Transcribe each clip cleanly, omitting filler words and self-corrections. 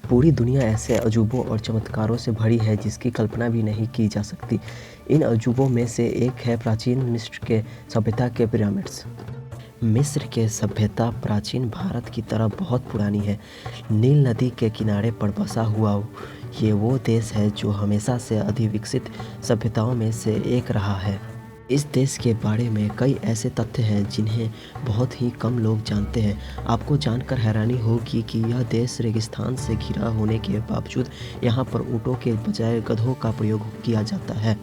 पूरी दुनिया ऐसे अजूबों और चमत्कारों से भरी है जिसकी कल्पना भी नहीं की जा सकती। इन अजूबों में से एक है प्राचीन मिस्र के सभ्यता के पिरामिड्स। मिस्र के सभ्यता प्राचीन भारत की तरह बहुत पुरानी है। नील नदी के किनारे पर बसा हुआ ये वो देश है जो हमेशा से अधिविकसित सभ्यताओं में से एक रहा है। इस देश के बारे में कई ऐसे तथ्य हैं जिन्हें बहुत ही कम लोग जानते हैं। आपको जानकर हैरानी होगी कि यह देश रेगिस्तान से घिरा होने के बावजूद यहाँ पर ऊँटों के बजाय गधों का प्रयोग किया जाता है।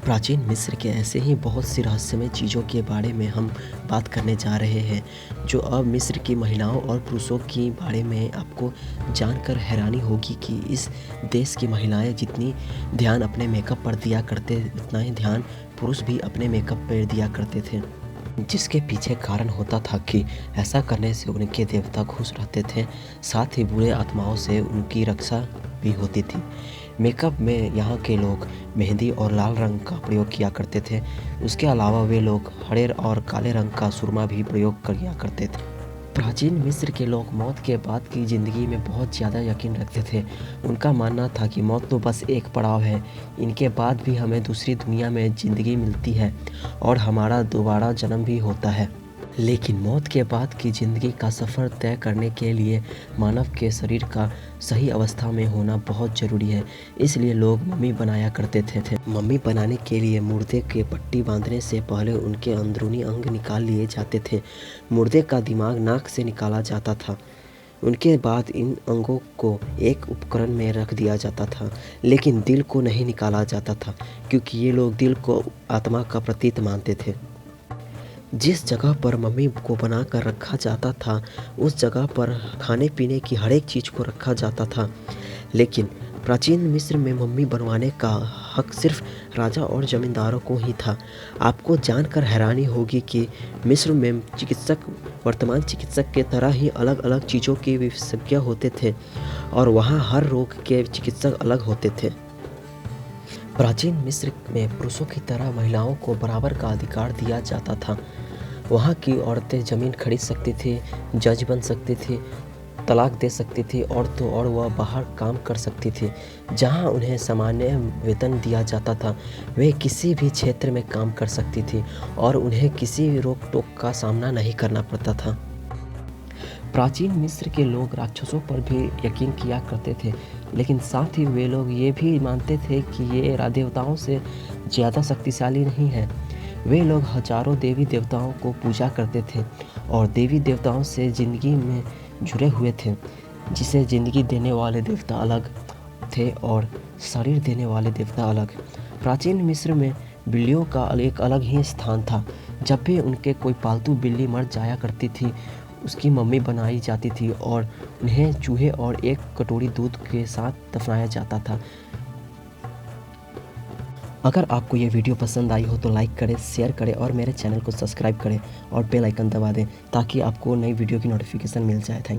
प्राचीन मिस्र के ऐसे ही बहुत सी रहस्यमय चीज़ों के बारे में हम बात करने जा रहे हैं जो अब मिस्र की महिलाओं और पुरुषों के बारे में आपको जानकर हैरानी होगी कि इस देश की महिलाएं जितनी ध्यान अपने मेकअप पर दिया करते उतना ही ध्यान पुरुष भी अपने मेकअप पर दिया करते थे, जिसके पीछे कारण होता था कि ऐसा करने से उनके देवता खुश रहते थे, साथ ही बुरे आत्माओं से उनकी रक्षा भी होती थी। मेकअप में यहाँ के लोग मेहंदी और लाल रंग का प्रयोग किया करते थे। उसके अलावा वे लोग हरे और काले रंग का सुरमा भी प्रयोग किया करते थे। प्राचीन मिस्र के लोग मौत के बाद की ज़िंदगी में बहुत ज़्यादा यकीन रखते थे। उनका मानना था कि मौत तो बस एक पड़ाव है, इनके बाद भी हमें दूसरी दुनिया में ज़िंदगी मिलती है और हमारा दोबारा जन्म भी होता है। लेकिन मौत के बाद की ज़िंदगी का सफ़र तय करने के लिए मानव के शरीर का सही अवस्था में होना बहुत ज़रूरी है, इसलिए लोग मम्मी बनाया करते थे। मम्मी बनाने के लिए मुर्दे के पट्टी बांधने से पहले उनके अंदरूनी अंग निकाल लिए जाते थे। मुर्दे का दिमाग नाक से निकाला जाता था। उनके बाद इन अंगों को एक उपकरण में रख दिया जाता था, लेकिन दिल को नहीं निकाला जाता था क्योंकि ये लोग दिल को आत्मा का प्रतीक मानते थे। जिस जगह पर मम्मी को बना कर रखा जाता था उस जगह पर खाने पीने की हर एक चीज़ को रखा जाता था, लेकिन प्राचीन मिस्र में मम्मी बनवाने का हक सिर्फ राजा और ज़मींदारों को ही था। आपको जानकर हैरानी होगी कि मिस्र में चिकित्सक वर्तमान चिकित्सक के तरह ही अलग अलग चीज़ों के विशेषज्ञ होते थे और वहाँ हर रोग के चिकित्सक अलग होते थे। प्राचीन मिस्र में पुरुषों की तरह महिलाओं को बराबर का अधिकार दिया जाता था। वहाँ की औरतें ज़मीन खरीद सकती थी, जज बन सकती थी, तलाक दे सकती थी और वह बाहर काम कर सकती थी। जहाँ उन्हें सामान्य वेतन दिया जाता था वे किसी भी क्षेत्र में काम कर सकती थी और उन्हें किसी रोक टोक का सामना नहीं करना पड़ता था। प्राचीन मिस्र के लोग राक्षसों पर भी यकीन किया करते थे, लेकिन साथ ही वे लोग ये भी मानते थे कि ये देवताओं से ज़्यादा शक्तिशाली नहीं है। वे लोग हजारों देवी देवताओं को पूजा करते थे और देवी देवताओं से ज़िंदगी में जुड़े हुए थे, जिसे ज़िंदगी देने वाले देवता अलग थे और शरीर देने वाले देवता अलग। प्राचीन मिस्र में बिल्लियों का एक अलग ही स्थान था। जब भी उनके कोई पालतू बिल्ली मर जाया करती थी उसकी मम्मी बनाई जाती थी और उन्हें चूहे और एक कटोरी दूध के साथ दफनाया जाता था। अगर आपको ये वीडियो पसंद आई हो तो लाइक करें, शेयर करें और मेरे चैनल को सब्सक्राइब करें और बेल आइकन दबा दें ताकि आपको नई वीडियो की नोटिफिकेशन मिल जाए। Thank you.